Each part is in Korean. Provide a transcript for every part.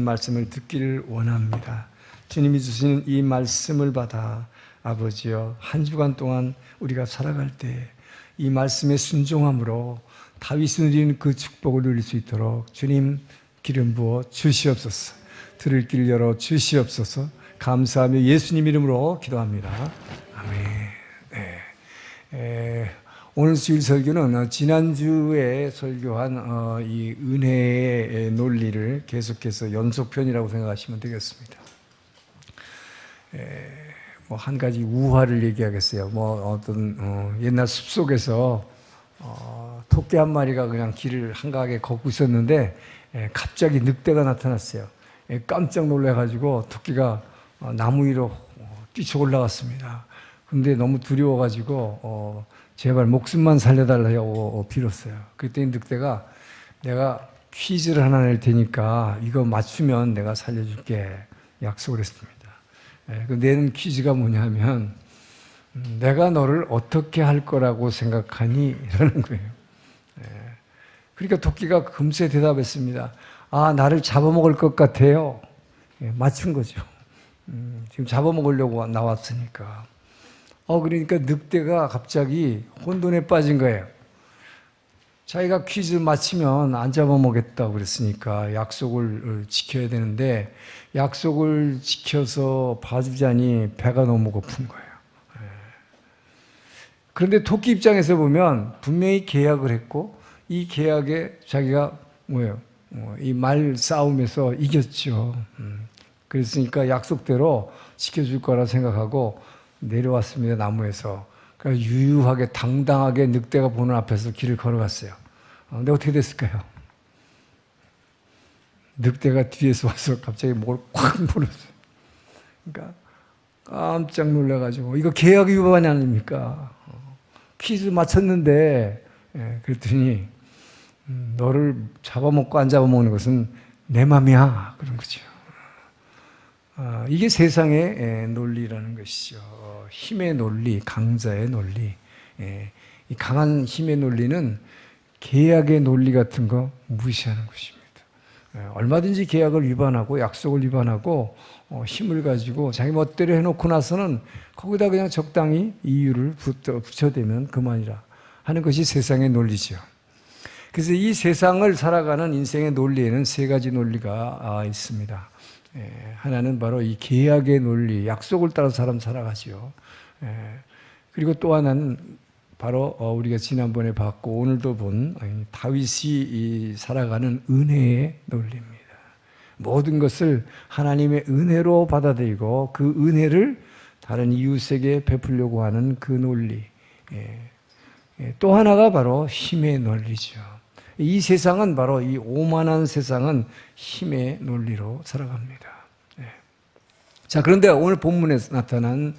말씀을 듣기를 원합니다. 주님이 주시는 이 말씀을 받아 아버지여 한 주간 동안 우리가 살아갈 때 이 말씀에 순종함으로 다윗이 누리는 그 축복을 누릴 수 있도록 주님 기름 부어 주시옵소서. 들을 길 열어 주시옵소서. 감사하며 예수님 이름으로 기도합니다. 아멘. 네. 오늘 주일 설교는 지난주에 설교한 이 은혜의 논리를 계속해서 연속편이라고 생각하시면 되겠습니다. 뭐 한 가지 우화를 얘기하겠어요. 뭐 어떤 옛날 숲속에서 토끼 한 마리가 그냥 길을 한가하게 걷고 있었는데 갑자기 늑대가 나타났어요. 깜짝 놀라가지고 토끼가 나무 위로 뛰쳐 올라갔습니다. 근데 너무 두려워가지고 제발 목숨만 살려달라고 빌었어요. 그랬더니 늑대가 내가 퀴즈를 하나 낼 테니까 이거 맞추면 내가 살려줄게 약속을 했습니다. 그 내는 퀴즈가 뭐냐면 내가 너를 어떻게 할 거라고 생각하니? 이러는 거예요. 그러니까 토끼가 금세 대답했습니다. 아, 나를 잡아먹을 것 같아요. 맞춘 거죠. 지금 잡아먹으려고 나왔으니까. 그러니까 늑대가 갑자기 혼돈에 빠진 거예요. 자기가 퀴즈 맞히면 안 잡아먹겠다고 그랬으니까 약속을 지켜야 되는데 약속을 지켜서 봐주자니 배가 너무 고픈 거예요. 그런데 토끼 입장에서 보면 분명히 계약을 했고 이 계약에 자기가 이 말 싸움에서 이겼죠. 그랬으니까 약속대로 지켜줄 거라 생각하고 내려왔습니다. 나무에서. 그러니까 유유하게 당당하게 늑대가 보는 앞에서 길을 걸어갔어요. 근데 어떻게 됐을까요? 늑대가 뒤에서 와서 갑자기 목을 콱 물었어요. 그러니까 깜짝 놀라가지고 이거 계약 위반 아닙니까? 퀴즈 맞췄는데 그랬더니 너를 잡아먹고 안 잡아먹는 것은 내 맘이야. 그런 거죠. 이게 세상의 논리라는 것이죠. 힘의 논리, 강자의 논리. 이 강한 힘의 논리는 계약의 논리 같은 거 무시하는 것입니다. 얼마든지 계약을 위반하고 약속을 위반하고 힘을 가지고 자기 멋대로 해놓고 나서는 거기다 그냥 적당히 이유를 붙여대면 그만이라 하는 것이 세상의 논리죠. 그래서 이 세상을 살아가는 인생의 논리에는 세 가지 논리가 있습니다. 하나는 바로 이 계약의 논리, 약속을 따라서 사람 살아가죠. 그리고 또 하나는 바로 우리가 지난번에 봤고 오늘도 본 다윗이 살아가는 은혜의 논리입니다. 모든 것을 하나님의 은혜로 받아들이고 그 은혜를 다른 이웃에게 베풀려고 하는 그 논리. 또 하나가 바로 힘의 논리죠. 이 세상은 바로 이 오만한 세상은 힘의 논리로 살아갑니다. 자, 그런데 오늘 본문에 나타난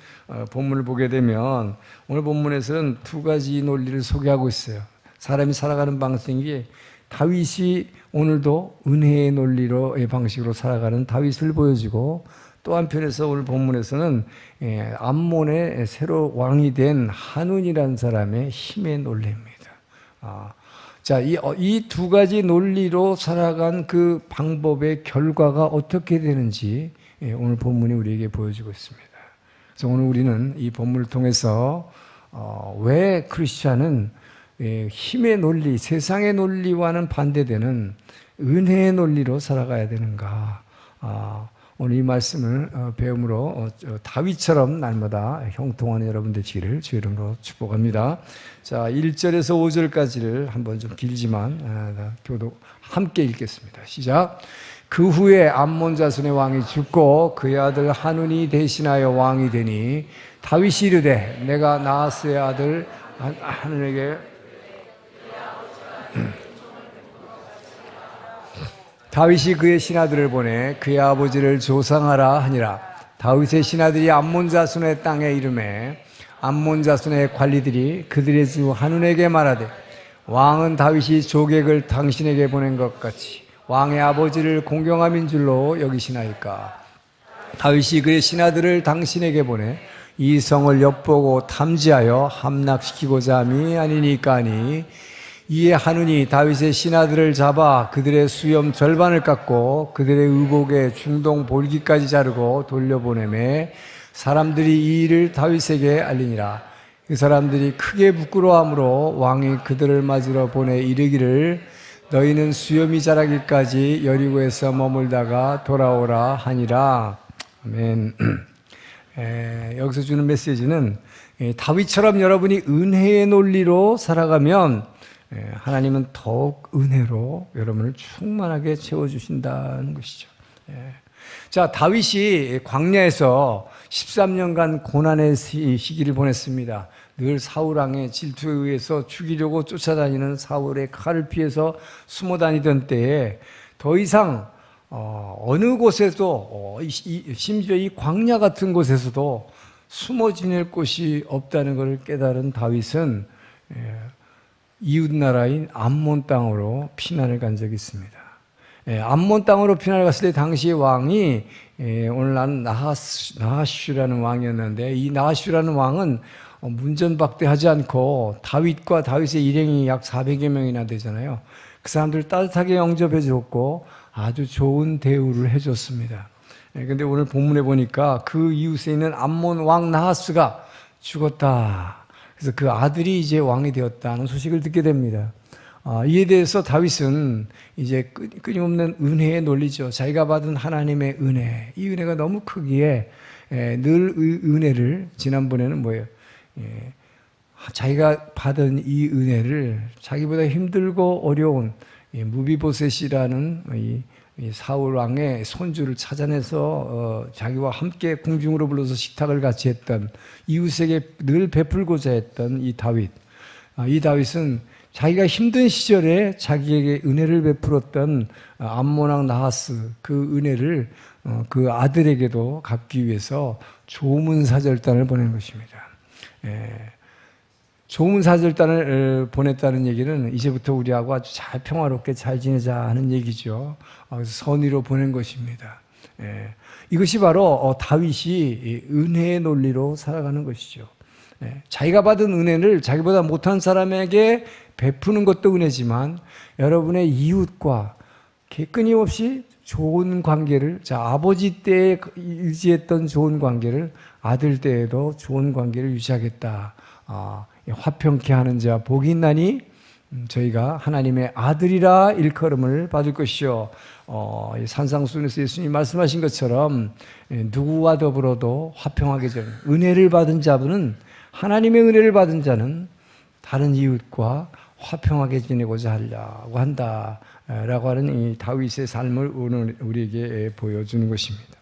본문을 보게 되면 오늘 본문에서는 두 가지 논리를 소개하고 있어요. 사람이 살아가는 방식이 다윗이 오늘도 은혜의 논리로의 방식으로 살아가는 다윗을 보여주고 또 한편에서 오늘 본문에서는 암몬의 새로 왕이 된 한운이라는 사람의 힘의 논리입니다. 자, 이 두 가지 논리로 살아간 그 방법의 결과가 어떻게 되는지 오늘 본문이 우리에게 보여주고 있습니다. 그래서 오늘 우리는 이 본문을 통해서 왜 크리스찬은 힘의 논리, 세상의 논리와는 반대되는 은혜의 논리로 살아가야 되는가. 오늘 이 말씀을 배움으로 다윗처럼 날마다 형통하는 여러분 되시기를 주의 이름으로 축복합니다. 자, 1절에서 5절까지를 한번 좀 길지만 교도 함께 읽겠습니다. 시작. 그 후에 암몬 자손의 왕이 죽고 그의 아들 한운이 대신하여 왕이 되니 다윗이 이르되 내가 나하스의 아들 한운에게 다윗이 그의 신하들을 보내 그의 아버지를 조상하라 하니라. 다윗의 신하들이 암몬 자손의 땅에 이르매 암몬 자손의 관리들이 그들의 주 한운에게 말하되 왕은 다윗이 조객을 당신에게 보낸 것 같이 왕의 아버지를 공경함인 줄로 여기시나이까. 다윗이 그의 신하들을 당신에게 보내 이 성을 엿보고 탐지하여 함락시키고자 함이 아니니까 하니 이에 하누니 다윗의 신하들을 잡아 그들의 수염 절반을 깎고 그들의 의복의 중동 볼기까지 자르고 돌려보내매 사람들이 이 일을 다윗에게 알리니라. 그 사람들이 크게 부끄러워하므로 왕이 그들을 맞으러 보내 이르기를 너희는 수염이 자라기까지 여리고에서 머물다가 돌아오라 하니라. 아멘. 여기서 주는 메시지는 다윗처럼 여러분이 은혜의 논리로 살아가면 하나님은 더욱 은혜로 여러분을 충만하게 채워주신다는 것이죠. 자, 다윗이 광야에서 13년간 고난의 시기를 보냈습니다. 늘 사울 왕의 질투에 의해서 죽이려고 쫓아다니는 사울의 칼을 피해서 숨어 다니던 때에 더 이상 어느 곳에도 심지어 이 광야 같은 곳에서도 숨어 지낼 곳이 없다는 것을 깨달은 다윗은 이웃 나라인 암몬 땅으로 피난을 간 적이 있습니다. 암몬 땅으로 피난을 갔을 때 당시 왕이 오늘날 나하슈라는 왕이었는데, 이 나하슈라는 왕은 문전박대하지 않고 다윗과 다윗의 일행이 약 400여 명이나 되잖아요. 그 사람들 따뜻하게 영접해 줬고 아주 좋은 대우를 해줬습니다. 그런데 오늘 본문에 보니까 그 이웃에 있는 암몬 왕 나하스가 죽었다. 그래서 그 아들이 이제 왕이 되었다는 소식을 듣게 됩니다. 이에 대해서 다윗은 이제 끊임없는 은혜의 논리죠. 자기가 받은 하나님의 은혜, 이 은혜가 너무 크기에 늘 은혜를, 지난번에는 뭐예요? 자기가 받은 이 은혜를 자기보다 힘들고 어려운 무비보셋이라는 이 사울 왕의 손주를 찾아내서 자기와 함께 궁중으로 불러서 식탁을 같이 했던, 이웃에게 늘 베풀고자 했던 이 다윗. 이 다윗은 자기가 힘든 시절에 자기에게 은혜를 베풀었던 암몬 왕 나하스, 그 은혜를 그 아들에게도 갚기 위해서 조문사절단을 보낸 것입니다. 조문사절단을 보냈다는 얘기는 이제부터 우리하고 아주 잘 평화롭게 잘 지내자 하는 얘기죠. 그래서 선의로 보낸 것입니다. 이것이 바로 다윗이 은혜의 논리로 살아가는 것이죠. 자기가 받은 은혜를 자기보다 못한 사람에게 베푸는 것도 은혜지만, 여러분의 이웃과 끊임없이 좋은 관계를, 아버지 때에 유지했던 좋은 관계를 아들 때에도 좋은 관계를 유지하겠다. 화평케 하는 자 복이 있나니 저희가 하나님의 아들이라 일컬음을 받을 것이요. 산상수훈에서 예수님이 말씀하신 것처럼 누구와 더불어도 화평하게 되는 은혜를 받은 자분은, 하나님의 은혜를 받은 자는 다른 이웃과 화평하게 지내고자 하려고 한다라고 하는 이 다윗의 삶을 오늘 우리에게 보여주는 것입니다.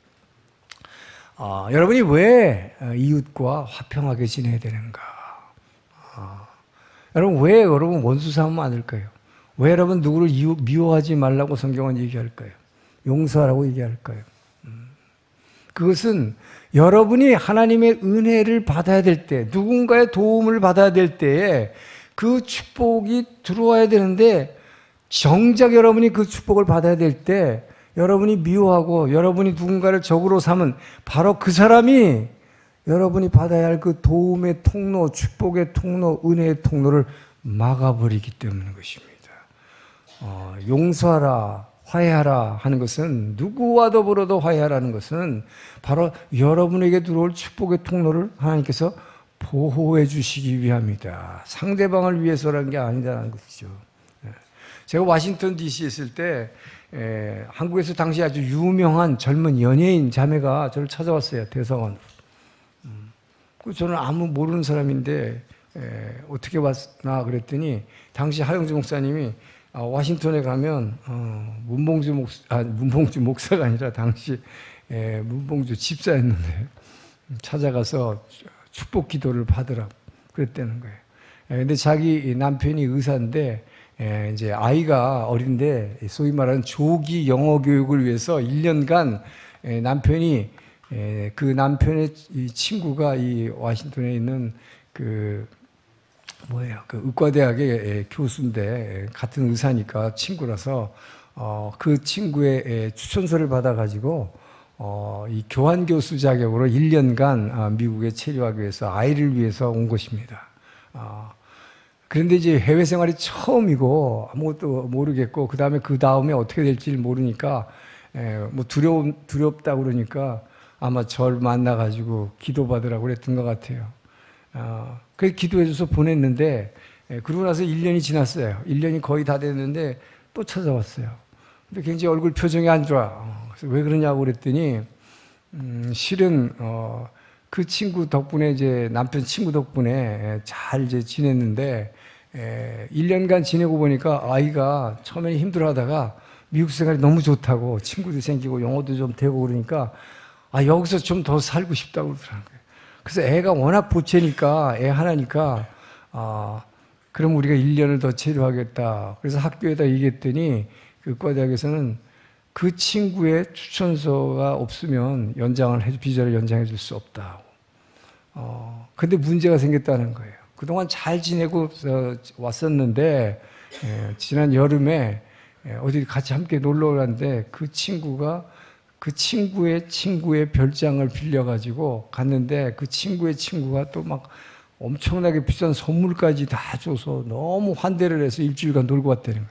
여러분이 왜 이웃과 화평하게 지내야 되는가? 여러분 원수 삼으면 안 될까요? 왜 여러분 누구를 미워하지 말라고 성경은 얘기할까요? 용서하라고 얘기할까요? 그것은 여러분이 하나님의 은혜를 받아야 될 때, 누군가의 도움을 받아야 될 때에 그 축복이 들어와야 되는데, 정작 여러분이 그 축복을 받아야 될 때 여러분이 미워하고 여러분이 누군가를 적으로 삼은 바로 그 사람이 여러분이 받아야 할 그 도움의 통로, 축복의 통로, 은혜의 통로를 막아버리기 때문인 것입니다. 용서하라, 화해하라 하는 것은, 누구와 더불어도 화해하라는 것은 바로 여러분에게 들어올 축복의 통로를 하나님께서 보호해 주시기 위함이다. 상대방을 위해서라는 게 아니다라는 것이죠. 제가 워싱턴 DC에 있을 때 한국에서 당시 아주 유명한 젊은 연예인 자매가 저를 찾아왔어요. 대성원으로. 저는 아무 모르는 사람인데 어떻게 왔나 그랬더니, 당시 하영주 목사님이 워싱턴에 가면 문봉주 목사가 아니라 당시 문봉주 집사였는데 찾아가서 축복 기도를 받으라고 그랬다는 거예요. 근데 자기 남편이 의사인데 이제 아이가 어린데 소위 말하는 조기 영어 교육을 위해서 1년간 남편이 그 남편의 이 친구가 이 워싱턴에 있는 그 의과대학의 교수인데 같은 의사니까 친구라서 그 친구의 추천서를 받아가지고 이 교환교수 자격으로 1년간 미국에 체류하기 위해서 아이를 위해서 온 것입니다. 그런데 이제 해외 생활이 처음이고 아무것도 모르겠고 그 다음에 어떻게 될지 모르니까 뭐 두렵다 그러니까 아마 절 만나가지고 기도받으라고 그랬던 것 같아요. 그래서 기도해줘서 보냈는데 그러고 나서 1년이 지났어요. 1년이 거의 다 됐는데 또 찾아왔어요. 근데 굉장히 얼굴 표정이 안 좋아. 그래서 왜 그러냐고 그랬더니 실은 그 친구 덕분에 이제 남편 친구 덕분에 잘 이제 지냈는데 1년간 지내고 보니까 아이가 처음에 힘들어하다가 미국 생활이 너무 좋다고 친구도 생기고 영어도 좀 되고 그러니까 여기서 좀 더 살고 싶다고 그러더라는 거예요. 그래서 애가 워낙 보채니까 애 하나니까 그럼 우리가 1년을 더 체류하겠다. 그래서 학교에다 얘기했더니 그 과대학에서는 그 친구의 추천서가 없으면 비자를 연장해 줄 수 없다고. 근데 문제가 생겼다는 거예요. 그동안 잘 지내고 왔었는데 지난 여름에 어디 같이 함께 놀러 갔는데 그 친구가 그 친구의 별장을 빌려가지고 갔는데 그 친구의 친구가 또 막 엄청나게 비싼 선물까지 다 줘서 너무 환대를 해서 일주일간 놀고 왔다는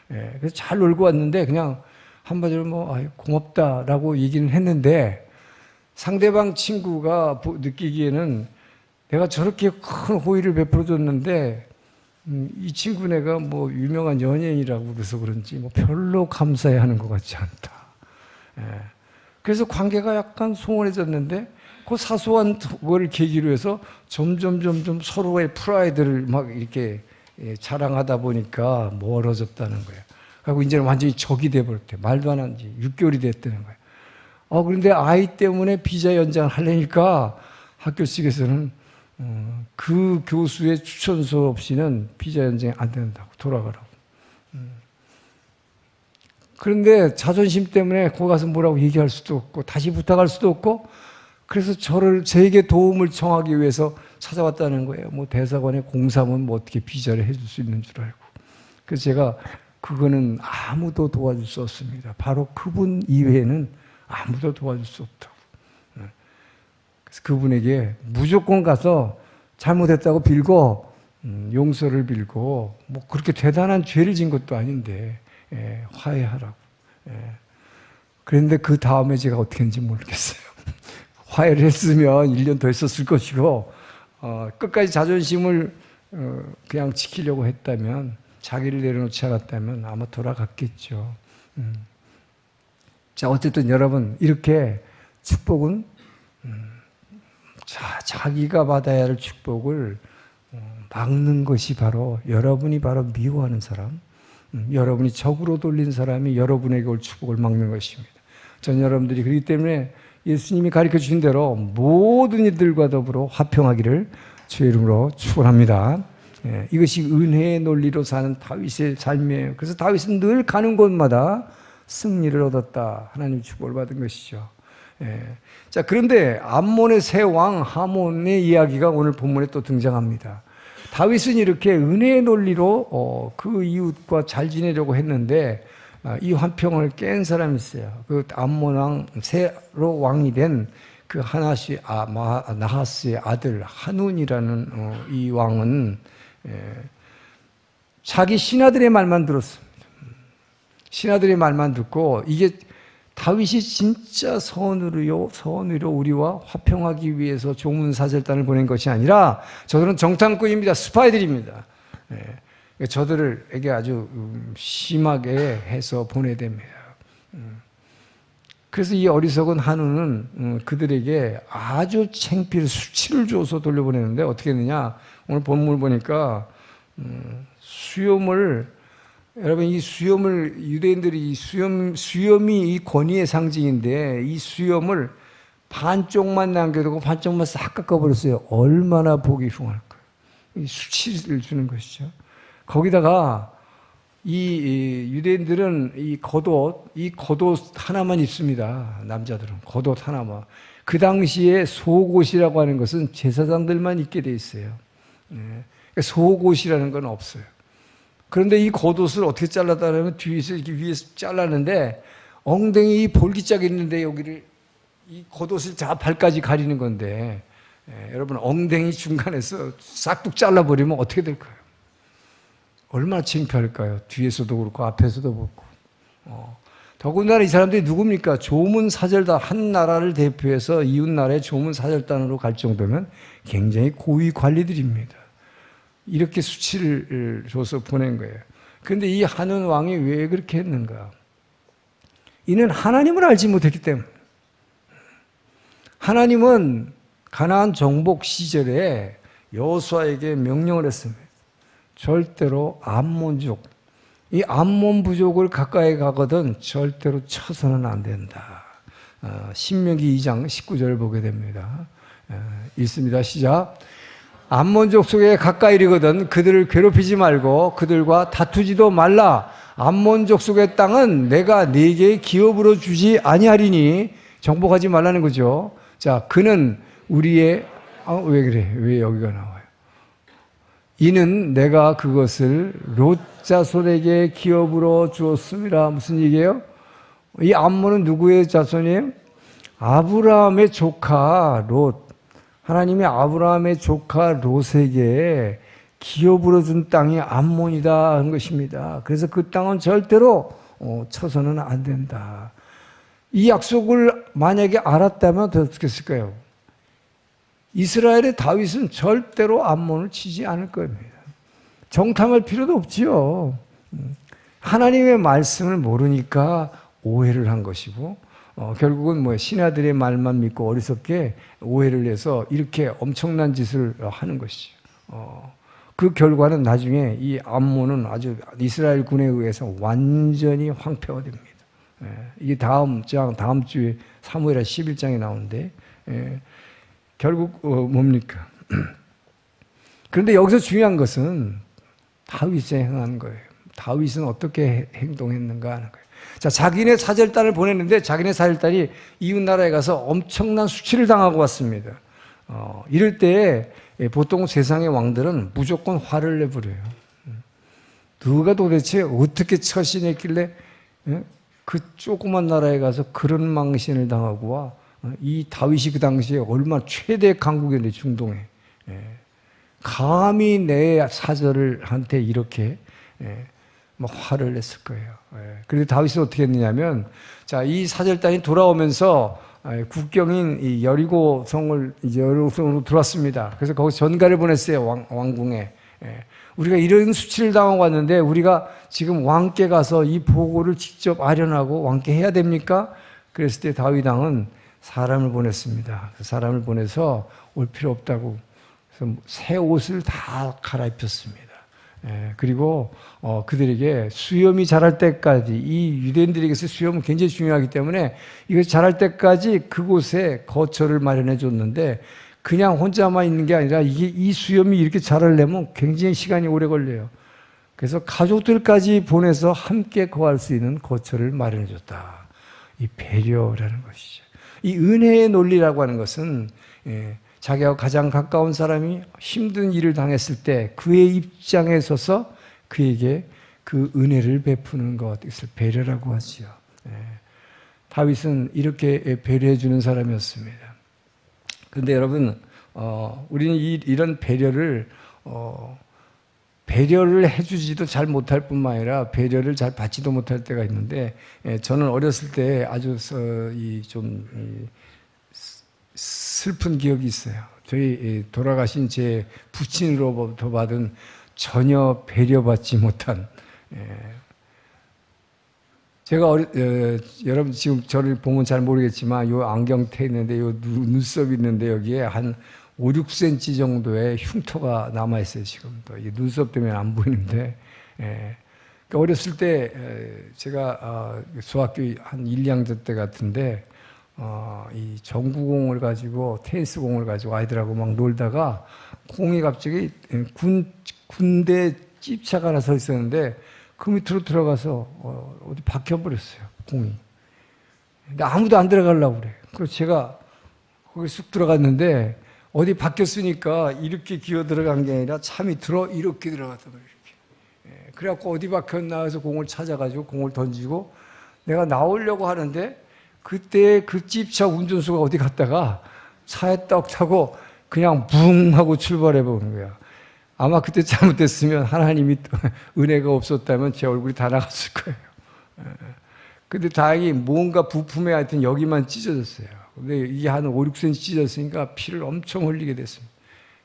거예요. 그래서 잘 놀고 왔는데 그냥 한마디로 고맙다라고 얘기는 했는데 상대방 친구가 느끼기에는 내가 저렇게 큰 호의를 베풀어줬는데 이 친구네가 뭐 유명한 연예인이라고 그래서 그런지 뭐 별로 감사해하는 것 같지 않다. 그래서 관계가 약간 소원해졌는데 그 사소한 걸 계기로 해서 점점 서로의 프라이드를 막 이렇게 자랑하다 보니까 멀어졌다는 거예요. 그리고 이제는 완전히 적이 돼버렸대. 말도 안 한 지 6개월이 됐다는 거예요. 그런데 아이 때문에 비자 연장을 하려니까 학교 측에서는 그 교수의 추천서 없이는 비자 연장이 안 된다고, 돌아가라고. 그런데 자존심 때문에 거기 가서 뭐라고 얘기할 수도 없고 다시 부탁할 수도 없고 그래서 제게 도움을 청하기 위해서 찾아왔다는 거예요. 뭐 대사관에 공사면 뭐 어떻게 비자를 해줄 수 있는 줄 알고. 그래서 제가 그거는 아무도 도와줄 수 없습니다. 바로 그분 이외에는 아무도 도와줄 수 없다고. 그래서 그분에게 무조건 가서 잘못했다고 빌고 용서를 빌고 뭐 그렇게 대단한 죄를 진 것도 아닌데 화해하라고. 그런데 그 다음에 제가 어떻게 했는지 모르겠어요. 화해를 했으면 1년 더 있었을 것이고 끝까지 자존심을 그냥 지키려고 했다면 자기를 내려놓지 않았다면 아마 돌아갔겠죠. 자, 어쨌든 여러분 이렇게 축복은 자기가 받아야 할 축복을 막는 것이 바로 여러분이 바로 미워하는 사람, 여러분이 적으로 돌린 사람이 여러분에게 올 축복을 막는 것입니다. 전 여러분들이 그렇기 때문에 예수님이 가르쳐 주신 대로 모든 이들과 더불어 화평하기를 주의 이름으로 축원합니다. 이것이 은혜의 논리로 사는 다윗의 삶이에요. 그래서 다윗은 늘 가는 곳마다 승리를 얻었다. 하나님 축복을 받은 것이죠. 자, 그런데 암몬의 새 왕 하몬의 이야기가 오늘 본문에 또 등장합니다. 다윗은 이렇게 은혜의 논리로 그 이웃과 잘 지내려고 했는데 이 화평을 깬 사람이 있어요. 그 암몬 왕 새로 왕이 된 그 나하스의 아들 한운이라는 이 왕은 자기 신하들의 말만 들었습니다. 신하들의 말만 듣고 이게 다윗이 진짜 선으로 우리와 화평하기 위해서 조문사절단을 보낸 것이 아니라 저들은 정탐꾼입니다. 스파이들입니다. 저들에게 아주 심하게 해서 보내됩니다. 그래서 이 어리석은 한우는 그들에게 아주 창피를 수치를 줘서 돌려보내는데 어떻게 했느냐? 오늘 본문을 보니까 여러분 이 수염을 유대인들이 수염이 이 권위의 상징인데 이 수염을 반쪽만 남겨두고 반쪽만 싹 깎아버렸어요. 얼마나 보기 흉할까요? 이 수치를 주는 것이죠. 거기다가 이 유대인들은 이 겉옷 하나만 입습니다. 남자들은 겉옷 하나만. 그 당시에 속옷이라고 하는 것은 제사장들만 입게 돼 있어요. 속옷이라는 건 없어요. 그런데 이 겉옷을 어떻게 잘랐다면 뒤에서 이렇게 위에서 잘랐는데 엉덩이 볼기짝이 있는데 여기를 이 겉옷을 다 발까지 가리는 건데 여러분 엉덩이 중간에서 싹둑 잘라버리면 어떻게 될까요? 얼마나 창피할까요? 뒤에서도 그렇고 앞에서도 그렇고. 더군다나 이 사람들이 누굽니까? 조문사절단, 한 나라를 대표해서 이웃 나라의 조문사절단으로 갈 정도면 굉장히 고위 관리들입니다. 이렇게 수치를 줘서 보낸 거예요. 그런데 이 한운 왕이 왜 그렇게 했는가? 이는 하나님을 알지 못했기 때문에. 하나님은 가나안 정복 시절에 여호수아에게 명령을 했습니다. 절대로 암몬족, 이 암몬 부족을 가까이 가거든 절대로 쳐서는 안 된다. 신명기 2장 19절을 보게 됩니다. 읽습니다. 시작. 암몬족 속에 가까이 이르거든 그들을 괴롭히지 말고 그들과 다투지도 말라. 암몬족 속의 땅은 내가 네게 기업으로 주지 아니하리니. 정복하지 말라는 거죠. 자, 그는 우리의 왜 그래? 왜 여기가 나와요? 이는 내가 그것을 롯 자손에게 기업으로 주었습니다. 무슨 얘기예요? 이 암몬은 누구의 자손이에요? 아브라함의 조카 롯. 하나님이 아브라함의 조카 롯에게 기업으로 준 땅이 암몬이다 하는 것입니다. 그래서 그 땅은 절대로 쳐서는 안 된다. 이 약속을 만약에 알았다면 어떻게 했을까요? 이스라엘의 다윗은 절대로 암몬을 치지 않을 겁니다. 정탐할 필요도 없지요. 하나님의 말씀을 모르니까 오해를 한 것이고 결국은 뭐 신하들의 말만 믿고 어리석게 오해를 해서 이렇게 엄청난 짓을 하는 것이죠. 그 결과는 나중에 이 암몬은 아주 이스라엘 군에 의해서 완전히 황폐화됩니다. 이게 다음 주에 사무엘하 11장에 나오는데 결국 뭡니까? 그런데 여기서 중요한 것은 다윗이 행한 거예요. 다윗은 어떻게 행동했는가 하는 거예요. 자, 자기네 사절단을 보냈는데 자기네 사절단이 이웃 나라에 가서 엄청난 수치를 당하고 왔습니다. 이럴 때 보통 세상의 왕들은 무조건 화를 내버려요. 누가 도대체 어떻게 처신했길래 그 조그만 나라에 가서 그런 망신을 당하고 와. 이 다윗이 그 당시에 얼마나 최대 강국이었는데 중동에 감히 내 사절을 한테 이렇게 막 화를 냈을 거예요. 그런데 다윗은 어떻게 했느냐면 자, 이 사절단이 돌아오면서 국경인 이 여리고성을 이제 여리고성으로 들어왔습니다. 그래서 거기서 전가를 보냈어요. 왕궁에. 우리가 이런 수치를 당하고 왔는데 우리가 지금 왕께 가서 이 보고를 직접 아련하고 왕께 해야 됩니까? 그랬을 때 다윗 왕은 사람을 보냈습니다. 그 사람을 보내서 올 필요 없다고 그래서 새 옷을 다 갈아입혔습니다. 그리고 그들에게 수염이 자랄 때까지 이 유대인들에게서 수염은 굉장히 중요하기 때문에 이것이 자랄 때까지 그곳에 거처를 마련해 줬는데 그냥 혼자만 있는 게 아니라 이 수염이 이렇게 자라려면 굉장히 시간이 오래 걸려요. 그래서 가족들까지 보내서 함께 거할 수 있는 거처를 마련해 줬다. 이 배려라는 것이죠. 이 은혜의 논리라고 하는 것은 자기와 가장 가까운 사람이 힘든 일을 당했을 때 그의 입장에 서서 그에게 그 은혜를 베푸는 것, 이것을 배려라고 하지요. 다윗은 이렇게 배려해 주는 사람이었습니다. 그런데 여러분, 우리는 이런 배려를 해주지도 잘 못할 뿐만 아니라 배려를 잘 받지도 못할 때가 있는데, 저는 어렸을 때 아주 좀 슬픈 기억이 있어요. 저희 돌아가신 제 부친으로부터 받은 전혀 배려받지 못한, 제가 여러분 지금 저를 보면 잘 모르겠지만 요 안경테 있는데 요 눈썹 있는데 여기에 한 5, 6cm 정도의 흉터가 남아 있어요. 지금도 이게 눈썹 때문에 안 보이는데, 그러니까 어렸을 때 제가 중학교 한 1, 2학년 때 같은데 이 전구공을 가지고 테니스공을 가지고 아이들하고 막 놀다가 공이 갑자기 군대 찝차가 하나 서 있었는데 그 밑으로 들어가서 어디 박혀버렸어요, 공이. 근데 아무도 안 들어가려고 그래. 그래서 제가 거기 쑥 들어갔는데 어디 박혔으니까 이렇게 기어 들어간 게 아니라 차 밑으로 이렇게 들어갔단 말이에요. 이렇게. 그래갖고 어디 박혔나 해서 공을 찾아가지고 공을 던지고 내가 나오려고 하는데 그때 그 찝차 운전수가 어디 갔다가 차에 떡 타고 그냥 붕 하고 출발해 보는 거야. 아마 그때 잘못됐으면 하나님이 은혜가 없었다면 제 얼굴이 다 나갔을 거예요. 근데 다행히 뭔가 부품에 하여튼 여기만 찢어졌어요. 근데 이게 한 5, 6cm 찢어졌으니까 피를 엄청 흘리게 됐습니다.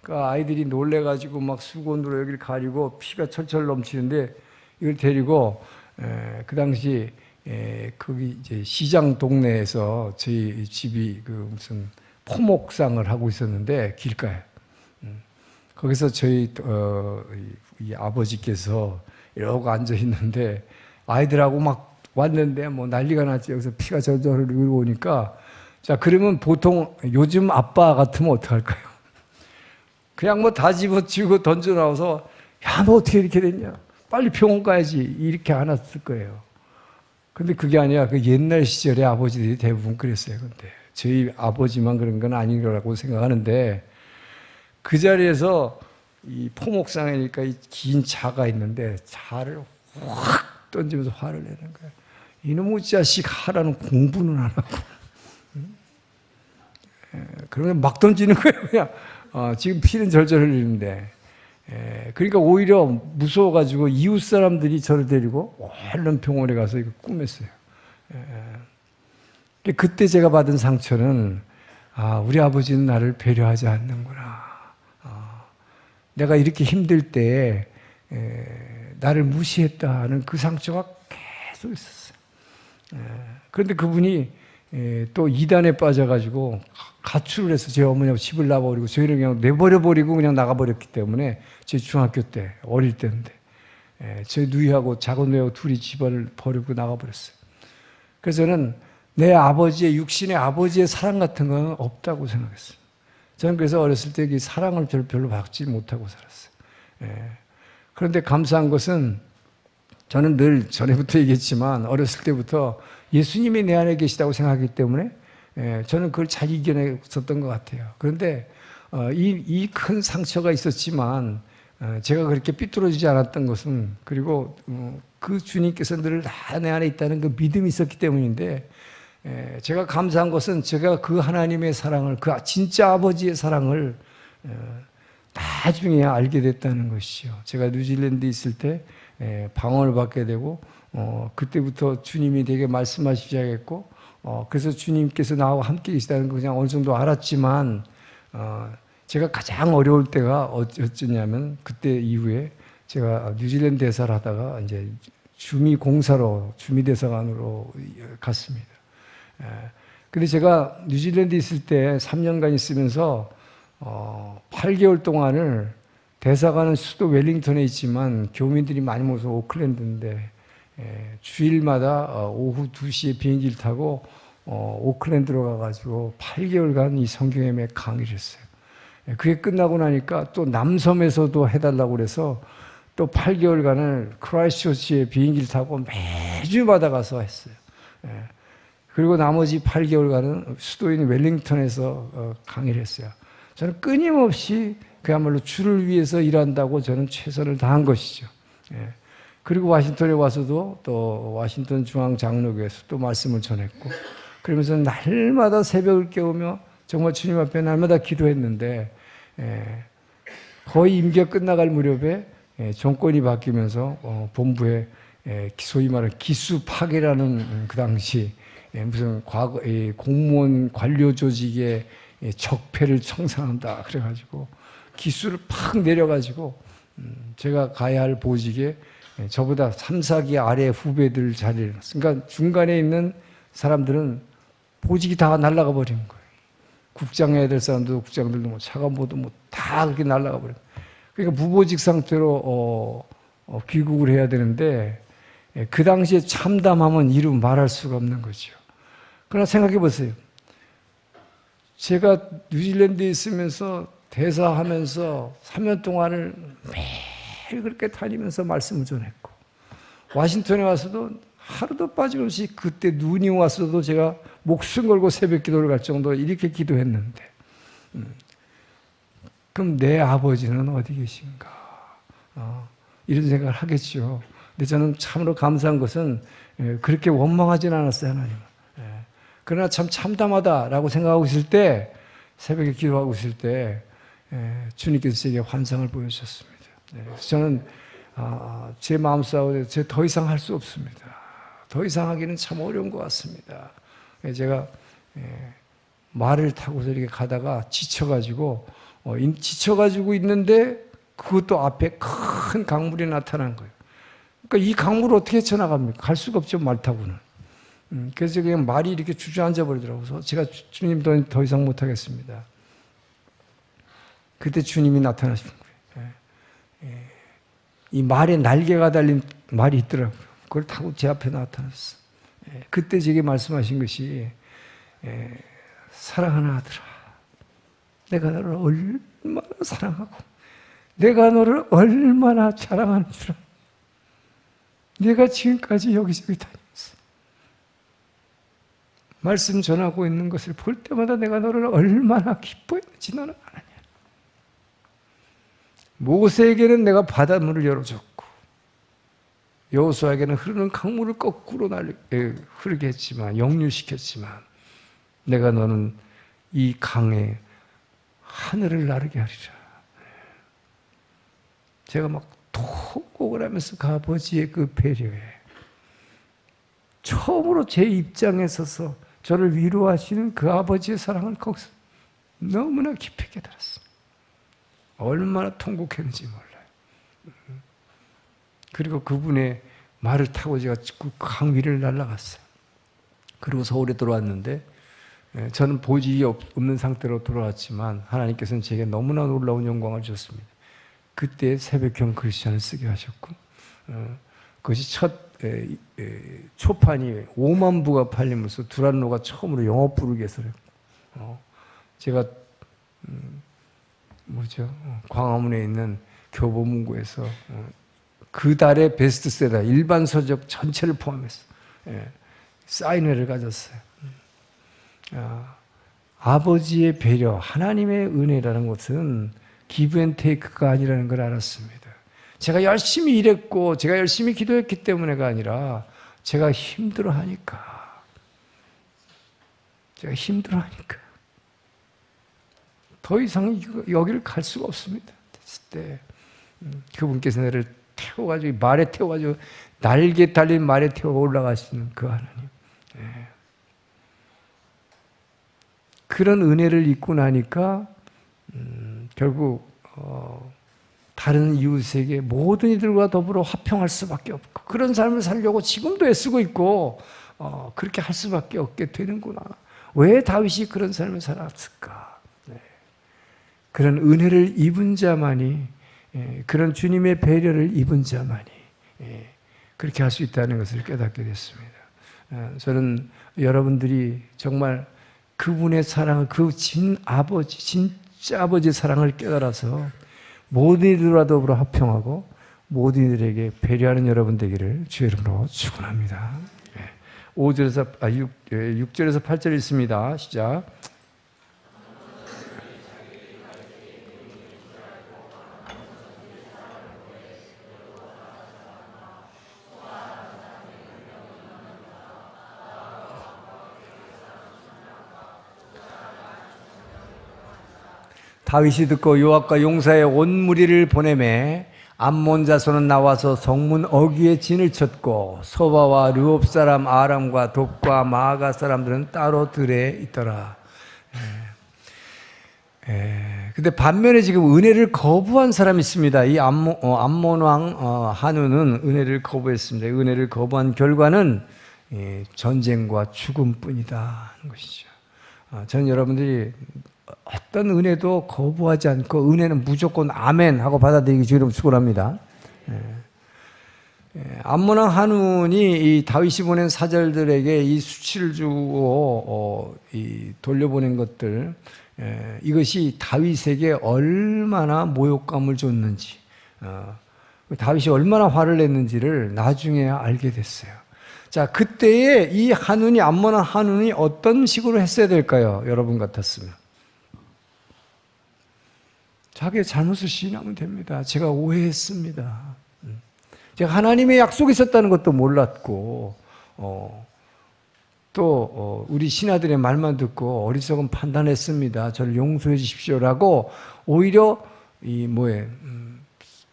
그러니까 아이들이 놀래가지고 막 수건으로 여기를 가리고 피가 철철 넘치는데 이걸 데리고 그 당시 거기 이제 시장 동네에서 저희 집이 그 무슨 포목상을 하고 있었는데 길가에 거기서 저희 이 아버지께서 이러고 앉아 있는데 아이들하고 막 왔는데 뭐 난리가 났지. 여기서 피가 절절 흐르고 오니까 자 그러면 보통 요즘 아빠 같으면 어떡할까요? 그냥 뭐 다 집어치우고 던져 나와서 야 너 어떻게 이렇게 됐냐? 빨리 병원 가야지 이렇게 안 왔을 거예요. 근데 그게 아니라 그 옛날 시절에 아버지들이 대부분 그랬어요. 근데 저희 아버지만 그런 건 아닌 거라고 생각하는데 그 자리에서 이 포목상이니까 이 긴 자가 있는데 자를 확 던지면서 화를 내는 거예요. 이놈의 자식 하라는 공부는 안 하고 그러면 막 던지는 거예요. 그냥 지금 피는 절절 흘리는데 그러니까 오히려 무서워가지고 이웃 사람들이 저를 데리고 얼른 병원에 가서 이거 꾸몄어요. 그때 제가 받은 상처는 우리 아버지는 나를 배려하지 않는구나. 내가 이렇게 힘들 때 나를 무시했다는 그 상처가 계속 있었어요. 그런데 그분이 또 이단에 빠져가지고 가출을 해서 제 어머니하고 집을 나가버리고 저희를 그냥 내버려버리고 그냥 나가버렸기 때문에 제 중학교 때 어릴 때인데 저희 누이하고 작은 누이하고 둘이 집을 버리고 나가버렸어요. 그래서 저는 내 아버지의 육신의 아버지의 사랑 같은 건 없다고 생각했어요. 저는 그래서 어렸을 때 이 사랑을 별로 받지 못하고 살았어요. 그런데 감사한 것은 저는 늘 전에부터 얘기했지만 어렸을 때부터 예수님이 내 안에 계시다고 생각하기 때문에 저는 그걸 잘 이겨냈었던 것 같아요. 그런데 이 큰 상처가 있었지만 제가 그렇게 삐뚤어지지 않았던 것은 그리고 그 주님께서 늘 내 안에 있다는 그 믿음이 있었기 때문인데 제가 감사한 것은 제가 그 하나님의 사랑을 그 진짜 아버지의 사랑을 나중에 알게 됐다는 것이죠. 제가 뉴질랜드에 있을 때 방언을 받게 되고 그때부터 주님이 되게 말씀하시기 시작했고 그래서 주님께서 나하고 함께 계시다는 거 그냥 어느 정도 알았지만 제가 가장 어려울 때가 어쩌냐면 그때 이후에 제가 뉴질랜드 대사를 하다가 이제 주미공사로 주미대사관으로 갔습니다. 근데 제가 뉴질랜드에 있을 때 3년간 있으면서 8개월 동안을 대사관은 수도 웰링턴에 있지만 교민들이 많이 모여서 오클랜드인데 주일마다 오후 2시에 비행기를 타고 오클랜드로 가가지고 8개월간 이 성경의 강의를 했어요. 그게 끝나고 나니까 또 남섬에서도 해달라고 그래서 또 8개월간을 크라이스트처치에 비행기를 타고 매주마다 가서 했어요. 그리고 나머지 8개월간은 수도인 웰링턴에서 강의를 했어요. 저는 끊임없이 그야말로 주를 위해서 일한다고 저는 최선을 다한 것이죠. 그리고 와싱턴에 와서도 또 와싱턴 중앙장로교에서 또 말씀을 전했고 그러면서 날마다 새벽을 깨우며 정말 주님 앞에 날마다 기도했는데 거의 임기가 끝나갈 무렵에 정권이 바뀌면서 본부에 소위 말하는 기수 파괴라는 그 당시 무슨 과거 공무원 관료 조직의 적폐를 청산한다 그래가지고 기수를 팍 내려가지고 제가 가야 할 보직에 저보다 3, 4기 아래 후배들 자리를 그러니까 중간에 있는 사람들은 보직이 다 날아가 버린 거예요. 국장 해야 될 사람도 국장들도 뭐 차관보도 뭐 다 그렇게 날아가 버린 거예요. 그러니까 무보직 상태로 귀국을 해야 되는데 그 당시에 참담함은 이루 말할 수가 없는 거죠. 그러나 생각해 보세요. 제가 뉴질랜드에 있으면서 대사하면서 3년 동안을 매일 그렇게 다니면서 말씀을 전했고 와싱턴에 와서도 하루도 빠짐없이 그때 눈이 왔어도 제가 목숨 걸고 새벽 기도를 갈 정도로 이렇게 기도했는데 그럼 내 아버지는 어디 계신가? 이런 생각을 하겠죠. 근데 저는 참으로 감사한 것은 그렇게 원망하진 않았어요, 하나님은. 그러나 참 참담하다라고 생각하고 있을 때 새벽에 기도하고 있을 때 주님께서 제게 환상을 보여주셨습니다. 그래서 저는 제 마음속에 제가 더 이상 할 수 없습니다. 더 이상 하기는 참 어려운 것 같습니다. 제가 말을 타고서 이렇게 가다가 지쳐가지고 있는데 그것도 앞에 큰 강물이 나타난 거예요. 그러니까 이 강물을 어떻게 헤쳐나갑니까? 갈 수가 없죠, 말 타고는. 그래서 그냥 말이 이렇게 주저앉아 버리더라고요. 그래서 제가 주님 더 이상 못하겠습니다. 그때 주님이 나타나신 거예요. 이 말에 날개가 달린 말이 있더라고요. 그걸 타고 제 앞에 나타났어. 그때 제게 말씀하신 것이 사랑하는 아들아, 내가 너를 얼마나 사랑하고 내가 너를 얼마나 자랑하는 줄 알아. 내가 지금까지 여기저기 다녔어. 말씀 전하고 있는 것을 볼 때마다 내가 너를 얼마나 기뻐했는지 너는 아느냐. 모세에게는 내가 바닷물을 열어줬고 여호수아에게는 흐르는 강물을 거꾸로 흐르게 했지만, 역류시켰지만, 내가 너는 이 강에 하늘을 나르게 하리라. 제가 막 통곡을 하면서 그 아버지의 그 배려에 처음으로 제 입장에 서서 저를 위로하시는 그 아버지의 사랑을 거기서 너무나 깊이 깨달았습니다. 얼마나 통곡했는지 몰라요. 그리고 그분의 말을 타고 제가 강 위를 날아갔어요. 그리고 서울에 들어왔는데 저는 보직이 없는 상태로 돌아왔지만 하나님께서는 제게 너무나 놀라운 영광을 주셨습니다. 그때 새벽경 크리스천을 쓰게 하셨고, 그것이 첫 초판이 5만 부가 팔리면서 두란노가 처음으로 영어 부르게 해서 제가 광화문에 있는 교보문고에서 그 달의 베스트셀러 일반 서적 전체를 포함해서 사인회를 가졌어요. 아버지의 배려, 하나님의 은혜라는 것은 기브 앤 테이크가 아니라는 걸 알았습니다. 제가 열심히 일했고 제가 열심히 기도했기 때문에가 아니라 제가 힘들어하니까 더 이상 여기를 갈 수가 없습니다. 됐을 때 그분께서 나를 태워가지고, 말에 태워가지고, 날개 달린 말에 태워 올라가시는 그 하나님. 그런 은혜를 입고 나니까 결국 다른 이웃에게 모든 이들과 더불어 화평할 수밖에 없고, 그런 삶을 살려고 지금도 애쓰고 있고 그렇게 할 수밖에 없게 되는구나. 왜 다윗이 그런 삶을 살았을까? 그런 은혜를 입은 자만이, 그런 주님의 배려를 입은 자만이 그렇게 할 수 있다는 것을 깨닫게 됐습니다. 저는 여러분들이 정말 그분의 사랑을, 그 진짜 아버지의 사랑을 깨달아서 모든 이들과 더불어 화평하고 모든 이들에게 배려하는 여러분 되기를 주의 이름으로 축원합니다. 6절에서 8절 있습니다. 시작. 다윗이 듣고 요압과 용사의 온 무리를 보내매 암몬 자손은 나와서 성문 어귀에 진을 쳤고 소바와 르홉 사람 아람과 돕과 마아가 사람들은 따로 들에 있더라. 근데 반면에 지금 은혜를 거부한 사람이 있습니다. 이 암몬 왕 한우는 은혜를 거부했습니다. 은혜를 거부한 결과는 전쟁과 죽음뿐이다 하는 것이죠. 저는 여러분들이 어떤 은혜도 거부하지 않고 은혜는 무조건 아멘 하고 받아들이기 주의를 축원합니다. 암몬 왕 한운이 이 다윗이 보낸 사절들에게 이 수치를 주고 돌려보낸 것들, 이것이 다윗에게 얼마나 모욕감을 줬는지, 다윗이 얼마나 화를 냈는지를 나중에 알게 됐어요. 자, 그때에 이 한운이, 암몬 왕 한운이 어떤 식으로 했어야 될까요? 여러분 같았으면 자기의 잘못을 시인하면 됩니다. 제가 오해했습니다. 제가 하나님의 약속이 있었다는 것도 몰랐고, 또 우리 신하들의 말만 듣고 어리석은 판단했습니다. 저를 용서해 주십시오라고 오히려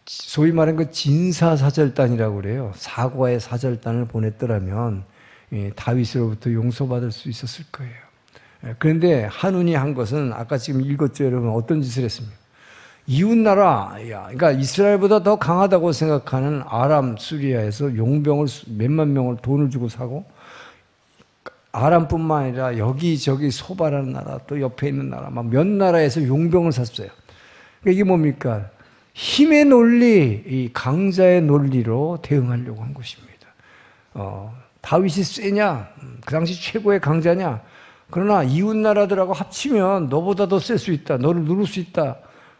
소위 말하는 그 진사사절단이라고 그래요. 사과의 사절단을 보냈더라면 다윗으로부터 용서받을 수 있었을 거예요. 그런데 한운이 한 것은 아까 지금 읽었죠, 여러분. 어떤 짓을 했습니까? 이웃나라, 그러니까 이스라엘보다 더 강하다고 생각하는 아람, 수리아에서 용병을 몇만 명을 돈을 주고 사고, 아람뿐만 아니라 여기저기 소바라는 나라, 또 옆에 있는 나라, 막 몇 나라에서 용병을 샀어요. 그러니까 이게 뭡니까? 힘의 논리, 이 강자의 논리로 대응하려고 한 것입니다. 다윗이 세냐? 그 당시 최고의 강자냐? 그러나 이웃 나라들하고 합치면 너보다 더 셀 수 있다. 너를 누를 수 있다.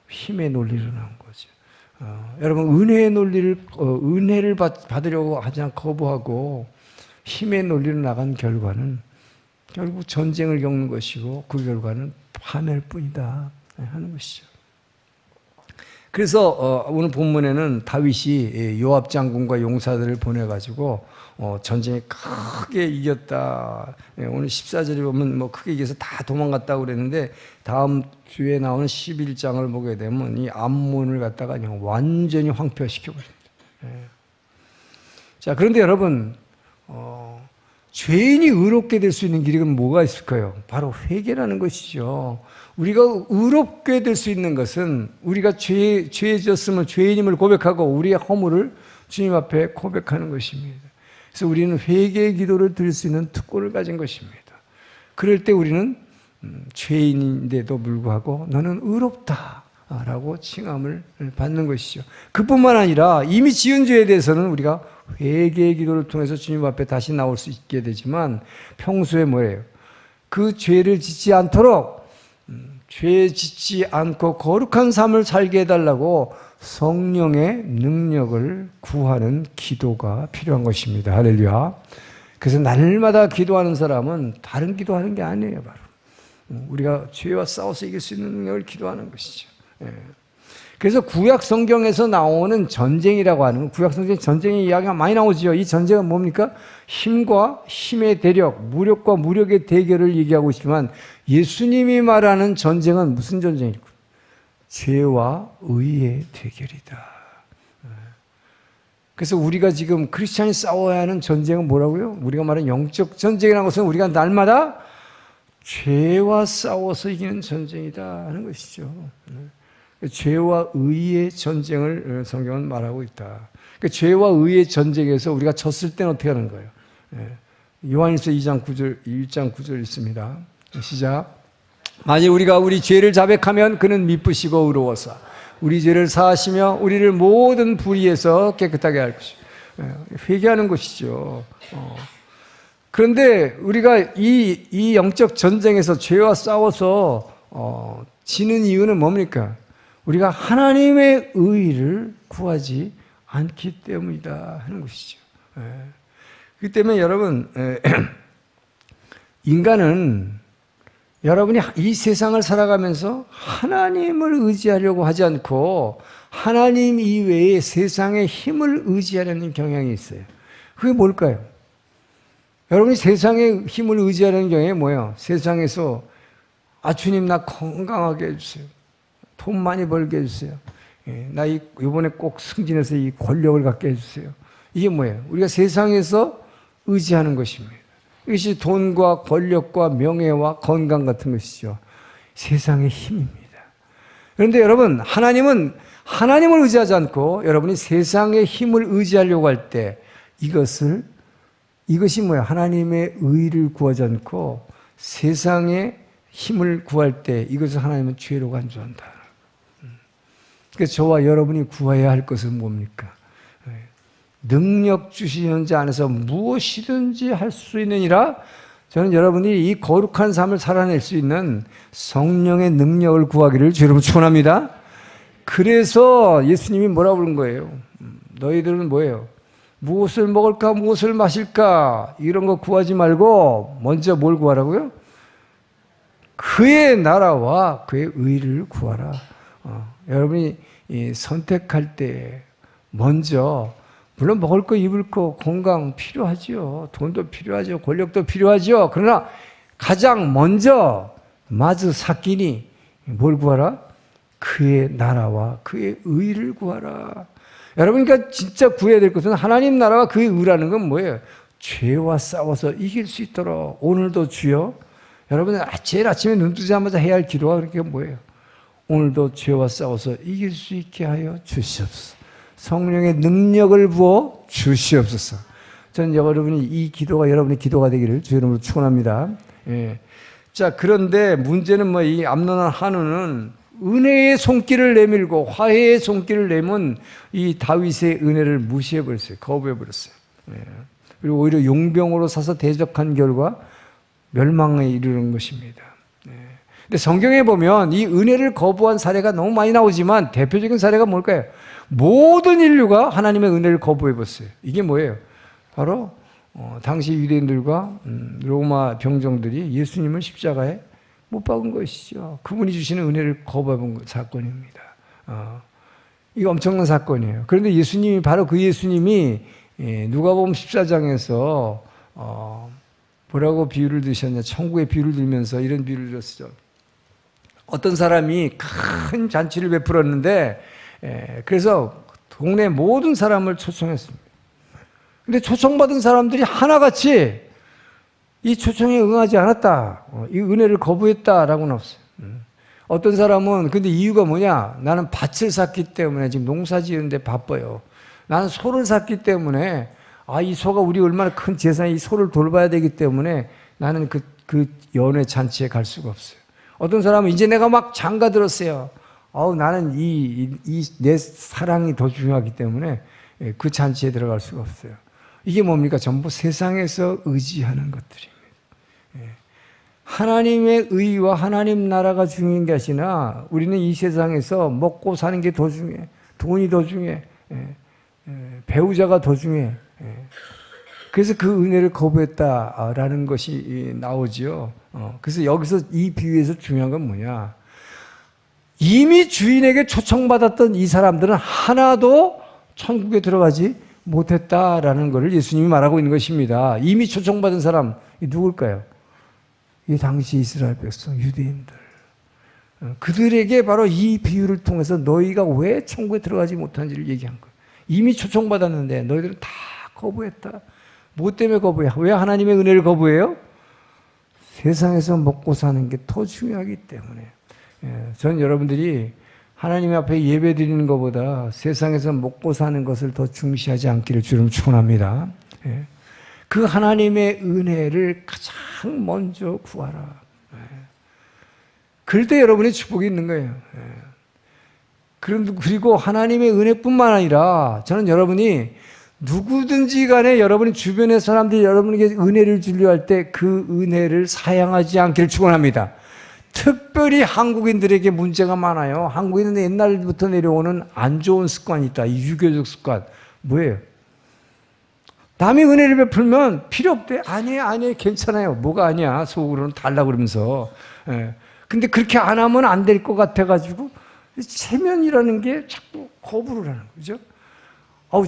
힘의 논리로 나온 거죠. 여러분, 은혜의 논리를, 은혜를 받으려고 하지 않고 거부하고 힘의 논리로 나간 결과는 결국 전쟁을 겪는 것이고 그 결과는 파멸 뿐이다 하는 것이죠. 그래서 오늘 본문에는 다윗이 요압 장군과 용사들을 보내가지고 전쟁에 크게 이겼다. 오늘 14절에 보면 뭐 크게 이겨서 다 도망갔다고 그랬는데 다음 주에 나오는 11장을 보게 되면 이 암몬을 갖다가 그냥 완전히 황폐화시켜버립니다. 자, 그런데 여러분, 죄인이 의롭게 될 수 있는 길이 그럼 뭐가 있을까요? 바로 회개라는 것이죠. 우리가 의롭게 될 수 있는 것은 우리가 죄 지었음을 죄인임을 고백하고 우리의 허물을 주님 앞에 고백하는 것입니다. 그래서 우리는 회개의 기도를 드릴 수 있는 특권을 가진 것입니다. 그럴 때 우리는 죄인인데도 불구하고 너는 의롭다라고 칭함을 받는 것이죠. 그뿐만 아니라 이미 지은 죄에 대해서는 우리가 회개의 기도를 통해서 주님 앞에 다시 나올 수 있게 되지만 평소에 뭐예요? 그 죄를 짓지 않도록 죄 짓지 않고 거룩한 삶을 살게 해달라고 성령의 능력을 구하는 기도가 필요한 것입니다. 할렐루야. 그래서 날마다 기도하는 사람은 다른 기도하는 게 아니에요. 바로 우리가 죄와 싸워서 이길 수 있는 능력을 기도하는 것이죠. 그래서 구약 성경에서 나오는 전쟁이라고 하는 구약 성경 전쟁의 이야기가 많이 나오죠. 이 전쟁은 뭡니까? 힘과 힘의 대력, 무력과 무력의 대결을 얘기하고 있지만 예수님이 말하는 전쟁은 무슨 전쟁일까요? 죄와 의의 대결이다. 그래서 우리가 지금 크리스찬이 싸워야 하는 전쟁은 뭐라고요? 우리가 말하는 영적 전쟁이라는 것은 우리가 날마다 죄와 싸워서 이기는 전쟁이다 하는 것이죠. 죄와 의의 전쟁을 성경은 말하고 있다. 그러니까 죄와 의의 전쟁에서 우리가 졌을 때는 어떻게 하는 거예요? 요한일서 1장 9절 있습니다. 시작. 만일 우리가 우리 죄를 자백하면 그는 미쁘시고 의로워서 우리 죄를 사하시며 우리를 모든 불의에서 깨끗하게 할 것이요. 회개하는 것이죠. 그런데 우리가 이 영적 전쟁에서 죄와 싸워서 지는 이유는 뭡니까? 우리가 하나님의 의를 구하지 않기 때문이다 하는 것이죠. 그렇기 때문에 여러분, 인간은 여러분이 이 세상을 살아가면서 하나님을 의지하려고 하지 않고 하나님 이외에 세상의 힘을 의지하려는 경향이 있어요. 그게 뭘까요? 여러분이 세상의 힘을 의지하려는 경향이 뭐예요? 세상에서 주님 나 건강하게 해주세요. 돈 많이 벌게 해주세요. 나 이번에 꼭 승진해서 이 권력을 갖게 해주세요. 이게 뭐예요? 우리가 세상에서 의지하는 것입니다. 이것이 돈과 권력과 명예와 건강 같은 것이죠. 세상의 힘입니다. 그런데 여러분, 하나님은 하나님을 의지하지 않고 여러분이 세상의 힘을 의지하려고 할 때 이것이 뭐예요? 하나님의 의를 구하지 않고 세상의 힘을 구할 때 이것을 하나님은 죄로 간주한다. 그래서 저와 여러분이 구해야 할 것은 뭡니까? 능력 주시는 자 안에서 무엇이든지 할 수 있느니라. 저는 여러분이 이 거룩한 삶을 살아낼 수 있는 성령의 능력을 구하기를 주로 축원합니다. 그래서 예수님이 뭐라고 부른 거예요? 너희들은 뭐예요? 무엇을 먹을까, 무엇을 마실까 이런 거 구하지 말고 먼저 뭘 구하라고요? 그의 나라와 그의 의를 구하라. 여러분이 선택할 때 먼저 물론 먹을 거, 입을 거, 건강 필요하죠. 돈도 필요하죠. 권력도 필요하죠. 그러나 가장 먼저 마즈 사끼니 뭘 구하라? 그의 나라와 그의 의를 구하라. 여러분, 그러니까 진짜 구해야 될 것은 하나님 나라와 그 의라는 건 뭐예요? 죄와 싸워서 이길 수 있도록 오늘도 주여, 여러분 제일 아침에 눈 뜨자마자 해야 할 기도가 그렇게 뭐예요? 오늘도 죄와 싸워서 이길 수 있게 하여 주시옵소서. 성령의 능력을 부어 주시옵소서. 저는 여러분이 이 기도가 여러분의 기도가 되기를 주 이름으로 축원합니다. 예. 자, 그런데 문제는 뭐 이 암논한 한우는 은혜의 손길을 내밀고 화해의 손길을 내면 이 다윗의 은혜를 무시해 버렸어요. 거부해 버렸어요. 예. 그리고 오히려 용병으로 사서 대적한 결과 멸망에 이르는 것입니다. 예. 근데 성경에 보면 이 은혜를 거부한 사례가 너무 많이 나오지만 대표적인 사례가 뭘까요? 모든 인류가 하나님의 은혜를 거부해 봤어요. 이게 뭐예요? 바로 당시 유대인들과 로마 병정들이 예수님을 십자가에 못 박은 것이죠. 그분이 주시는 은혜를 거부한 사건입니다. 이거 엄청난 사건이에요. 그런데 예수님이, 바로 그 예수님이 누가복음 14장에서 뭐라고 비유를 드셨냐, 천국의 비유를 들면서 이런 비유를 들었죠. 어떤 사람이 큰 잔치를 베풀었는데 그래서 동네 모든 사람을 초청했습니다. 근데 초청받은 사람들이 하나같이 이 초청에 응하지 않았다, 이 은혜를 거부했다라고는 없어요. 어떤 사람은 근데 이유가 뭐냐, 나는 밭을 샀기 때문에 지금 농사 지으는데 바빠요. 나는 소를 샀기 때문에 이 소가 우리 얼마나 큰 재산이, 이 소를 돌봐야 되기 때문에 나는 그 연회 잔치에 갈 수가 없어요. 어떤 사람은 이제 내가 막 장가 들었어요. 나는 내 사랑이 더 중요하기 때문에 그 잔치에 들어갈 수가 없어요. 이게 뭡니까? 전부 세상에서 의지하는 것들입니다. 하나님의 의와 하나님 나라가 중요한 게 아니라 우리는 이 세상에서 먹고 사는 게 더 중요해. 돈이 더 중요해. 배우자가 더 중요해. 그래서 그 은혜를 거부했다라는 것이 나오죠. 그래서 여기서 이 비유에서 중요한 건 뭐냐? 이미 주인에게 초청받았던 이 사람들은 하나도 천국에 들어가지 못했다라는 것을 예수님이 말하고 있는 것입니다. 이미 초청받은 사람, 이 누굴까요? 이 당시 이스라엘 백성, 유대인들. 그들에게 바로 이 비유를 통해서 너희가 왜 천국에 들어가지 못한지를 얘기한 거예요. 이미 초청받았는데 너희들은 다 거부했다. 뭐 때문에 거부해? 왜 하나님의 은혜를 거부해요? 세상에서 먹고 사는 게 더 중요하기 때문에. 전 여러분들이 하나님 앞에 예배 드리는 것보다 세상에서 먹고 사는 것을 더 중시하지 않기를 주님 축원합니다. 그 하나님의 은혜를 가장 먼저 구하라. 그럴 때 여러분의 축복이 있는 거예요. 그리고 하나님의 은혜뿐만 아니라 저는 여러분이 누구든지 간에 여러분이 주변의 사람들이 여러분에게 은혜를 주려 할 때 그 은혜를 사양하지 않기를 축원합니다. 특별히 한국인들에게 문제가 많아요. 한국인은 옛날부터 내려오는 안 좋은 습관이 있다. 이 유교적 습관. 뭐예요? 남이 은혜를 베풀면 필요 없대. 아니에요. 괜찮아요. 뭐가 아니야. 속으로는 달라고 그러면서. 근데 그렇게 안 하면 안 될 것 같아가지고 체면이라는 게 자꾸 거부를 하는 거죠.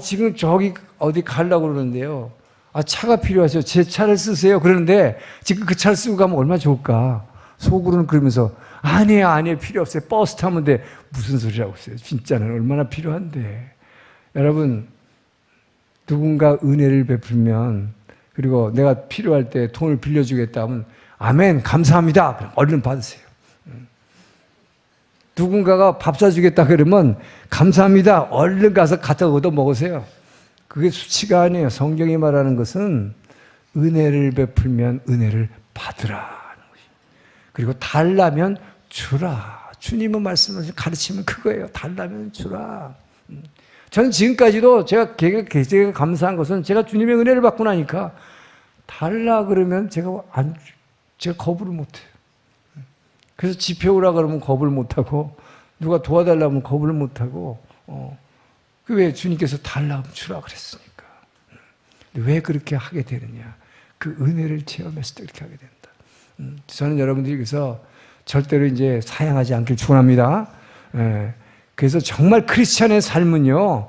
지금 저기 어디 가려고 그러는데요. 차가 필요하죠. 제 차를 쓰세요. 그러는데 지금 그 차를 쓰고 가면 얼마나 좋을까. 속으로는 그러면서 아니에요. 필요 없어요. 버스 타면 돼. 무슨 소리라고 했어요. 진짜는 얼마나 필요한데. 여러분, 누군가 은혜를 베풀면, 그리고 내가 필요할 때 돈을 빌려주겠다 하면 아멘, 감사합니다. 그럼 얼른 받으세요. 누군가가 밥 사주겠다 그러면 감사합니다. 얼른 가서 갖다 얻어 먹으세요. 그게 수치가 아니에요. 성경이 말하는 것은 은혜를 베풀면 은혜를 받으라. 그리고 달라면 주라. 주님은 말씀하신 가르치면 그거예요. 달라면 주라. 저는 지금까지도 제가 감사한 것은 제가 주님의 은혜를 받고 나니까 달라 그러면 제가 거부를 못해요. 그래서 집회 오라 그러면 거부를 못하고 누가 도와달라면 거부를 못하고 왜 주님께서 달라면 주라 그랬으니까. 왜 그렇게 하게 되느냐? 그 은혜를 체험했을 때 그렇게 하게 된다. 저는 여러분들이 그래서 절대로 이제 사양하지 않길 축원합니다. 그래서 정말 크리스찬의 삶은요,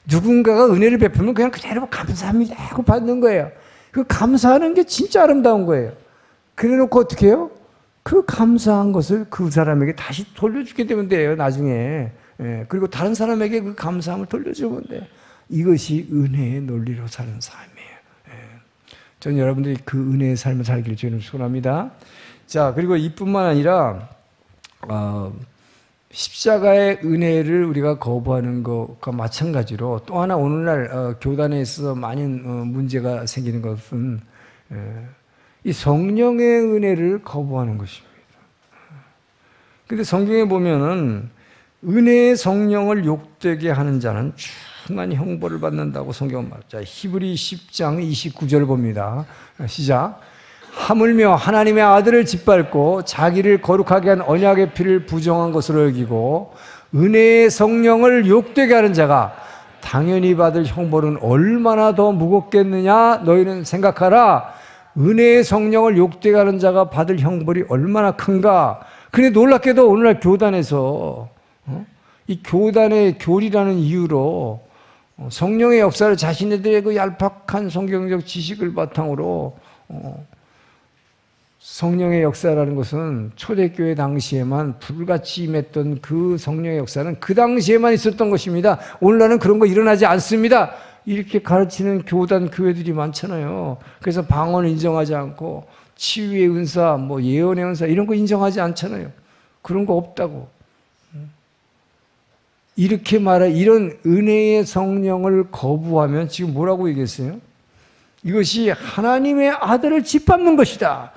누군가가 은혜를 베풀면 그냥 그대로 감사합니다 하고 받는 거예요. 그 감사하는 게 진짜 아름다운 거예요. 그래 놓고 어떻게 해요? 그 감사한 것을 그 사람에게 다시 돌려주게 되면 돼요, 나중에. 그리고 다른 사람에게 그 감사함을 돌려주면 돼. 이것이 은혜의 논리로 사는 삶이에요. 전 여러분들이 그 은혜의 삶을 살기를 주님 축원합니다. 자, 그리고 이뿐만 아니라 십자가의 은혜를 우리가 거부하는 것과 마찬가지로 또 하나 오늘날 교단에 있어서 많은 문제가 생기는 것은 이 성령의 은혜를 거부하는 것입니다. 근데 성경에 보면은 은혜의 성령을 욕되게 하는 자는 충만히 형벌을 받는다고 성경은 말합니다. 히브리 10장 29절 봅니다. 시작. 하물며 하나님의 아들을 짓밟고 자기를 거룩하게 한 언약의 피를 부정한 것으로 여기고 은혜의 성령을 욕되게 하는 자가 당연히 받을 형벌은 얼마나 더 무겁겠느냐 너희는 생각하라. 은혜의 성령을 욕되게 하는 자가 받을 형벌이 얼마나 큰가. 근데 놀랍게도 오늘날 교단에서 이 교단의 교리라는 이유로 성령의 역사를 자신들의 그 얄팍한 성경적 지식을 바탕으로 성령의 역사라는 것은 초대교회 당시에만 불같이 임했던 그 성령의 역사는 그 당시에만 있었던 것입니다. 오늘날은 그런 거 일어나지 않습니다. 이렇게 가르치는 교단 교회들이 많잖아요. 그래서 방언을 인정하지 않고 치유의 은사, 뭐 예언의 은사 이런 거 인정하지 않잖아요. 그런 거 없다고. 이렇게 말해 이런 은혜의 성령을 거부하면 지금 뭐라고 얘기했어요? 이것이 하나님의 아들을 짓밟는 것이다.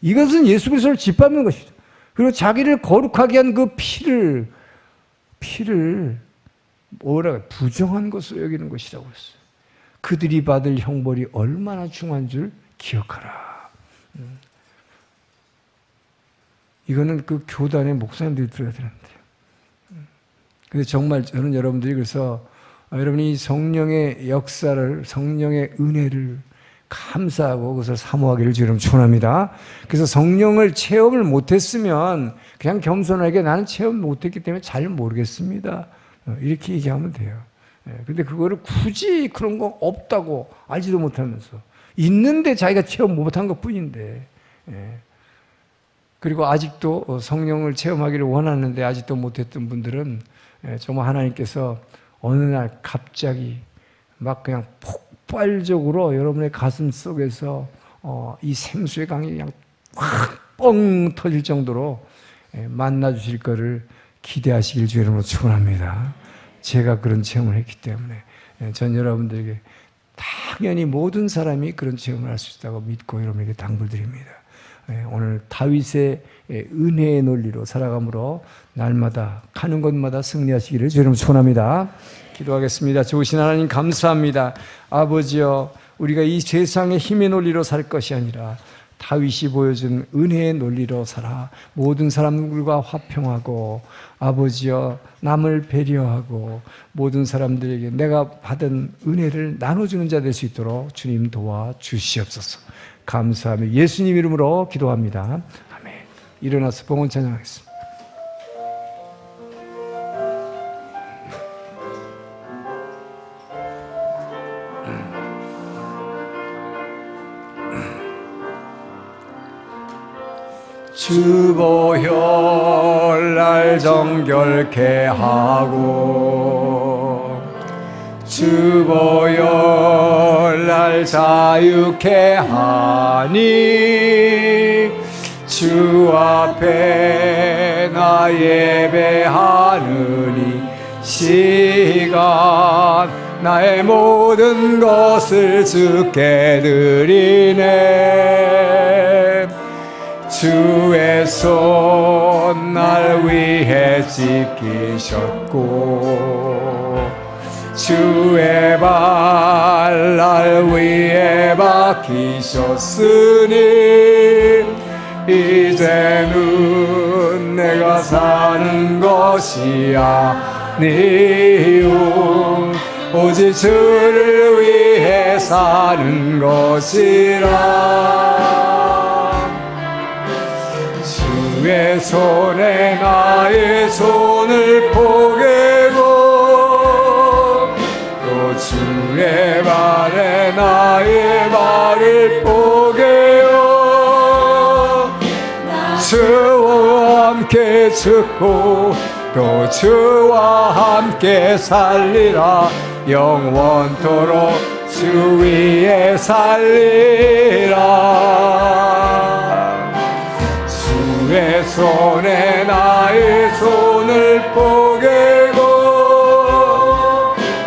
이것은 예수 그리스도를 짓밟는 것이다. 그리고 자기를 거룩하게 한 그 피를 뭐라고 부정한 것으로 여기는 것이라고 했어요. 그들이 받을 형벌이 얼마나 중한 줄 기억하라. 이거는 그 교단의 목사님들이 들어야 되는데요. 근데 정말 저는 여러분들이 그래서 여러분이 성령의 역사를, 성령의 은혜를 감사하고 그것을 사모하기를 주님 축원합니다. 그래서 성령을 체험을 못했으면 그냥 겸손하게 나는 체험 못했기 때문에 잘 모르겠습니다. 이렇게 얘기하면 돼요. 근데 그거를 굳이 그런 거 없다고 알지도 못하면서 있는데 자기가 체험 못한 것 뿐인데 그리고 아직도 성령을 체험하기를 원하는데 아직도 못했던 분들은 정말 하나님께서 어느 날 갑자기 막 그냥 폭발적으로 여러분의 가슴 속에서 이 생수의 강이 그냥 확 뻥 터질 정도로 만나 주실 것을 기대하시길 주 이름으로 축원합니다. 제가 그런 체험을 했기 때문에 전 여러분들에게 당연히 모든 사람이 그런 체험을 할 수 있다고 믿고 여러분에게 당부드립니다. 오늘 다윗의 은혜의 논리로 살아감으로 날마다 가는 곳마다 승리하시기를 주님 축원합니다. 기도하겠습니다. 좋으신 하나님 감사합니다. 아버지여, 우리가 이 세상의 힘의 논리로 살 것이 아니라 다윗이 보여준 은혜의 논리로 살아 모든 사람들과 화평하고 아버지여 남을 배려하고 모든 사람들에게 내가 받은 은혜를 나눠주는 자 될 수 있도록 주님 도와주시옵소서. 감사하며 예수님 이름으로 기도합니다. 아멘. 일어나서 봉헌 찬양하겠습니다. 주보혈날 정결케 하고 주보혈날 자유케 하니 주 앞에 나 예배하느니 시간 나의 모든 것을 주께 드리네. 주의 손 날 위해 지키셨고 주의 발 날 위해 박히셨으니 이제는 내가 사는 것이 아니요 오직 주를 위해 사는 것이라. 주의 손에 나의 손을 포개고 또 주의 발에 나의 발을 포개어 주와 함께 죽고 또 주와 함께 살리라. 영원토록 주 위에 살리라. 주의 손에 나의 손을 포개고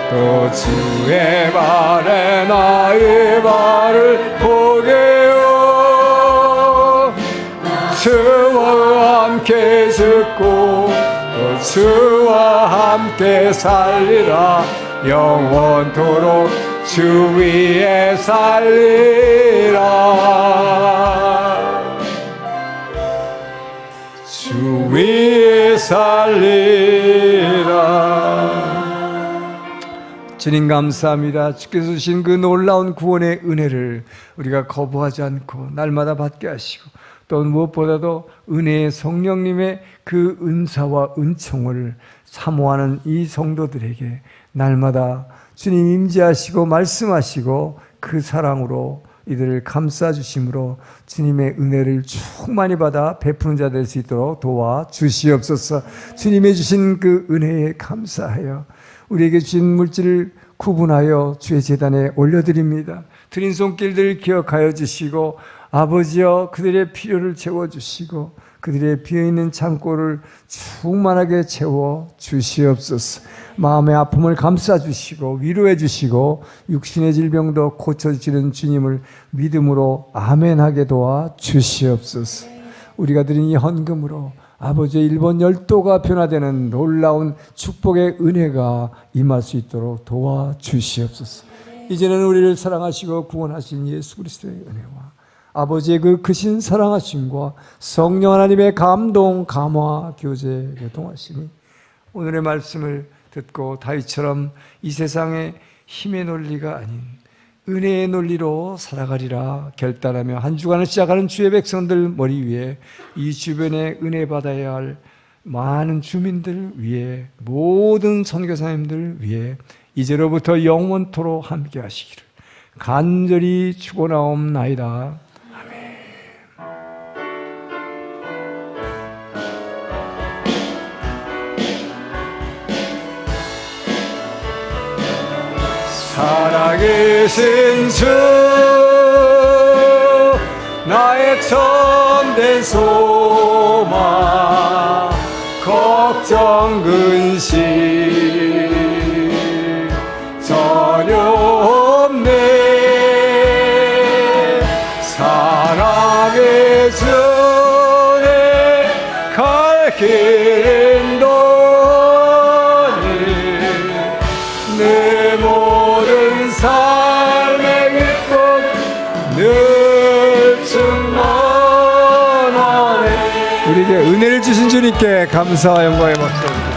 또 주의 발에 나의 발을 포개어 주와 함께 죽고 또 주와 함께 살리라. 영원토록 주 위에 살리라. 주 위에 살리라. 주님 감사합니다. 주께서 주신 그 놀라운 구원의 은혜를 우리가 거부하지 않고 날마다 받게 하시고 또 무엇보다도 은혜의 성령님의 그 은사와 은총을 사모하는 이 성도들에게 날마다 주님 임재하시고 말씀하시고 그 사랑으로 이들을 감싸주심으로 주님의 은혜를 충만히 받아 베푸는 자 될 수 있도록 도와주시옵소서. 주님의 주신 그 은혜에 감사하여 우리에게 주신 물질을 구분하여 주의 제단에 올려드립니다. 드린 손길들 기억하여 주시고 아버지여 그들의 필요를 채워주시고 그들의 비어있는 창고를 충만하게 채워 주시옵소서. 마음의 아픔을 감싸주시고 위로해 주시고 육신의 질병도 고쳐주시는 주님을 믿음으로 아멘하게 도와 주시옵소서. 우리가 드린 이 헌금으로 아버지의 일본 열도가 변화되는 놀라운 축복의 은혜가 임할 수 있도록 도와주시옵소서. 이제는 우리를 사랑하시고 구원하신 예수 그리스도의 은혜와 아버지의 그 크신 사랑하심과 성령 하나님의 감동, 감화, 교제, 교통하심이 오늘의 말씀을 듣고 다윗처럼 이 세상의 힘의 논리가 아닌 은혜의 논리로 살아가리라 결단하며 한 주간을 시작하는 주의 백성들 머리 위에 이 주변에 은혜 받아야 할 많은 주민들 위에 모든 선교사님들 위에 이제로부터 영원토록 함께 하시기를 간절히 축원하옵나이다. 살아계신 주 나의 참된 소망 걱정 근심 전혀 없네. 사랑의 주의 갈 길은 너니 내 모든 삶의 기쁨 늘 충만하네. 우리에게 은혜를 주신 주님께 감사와 영광의 박수.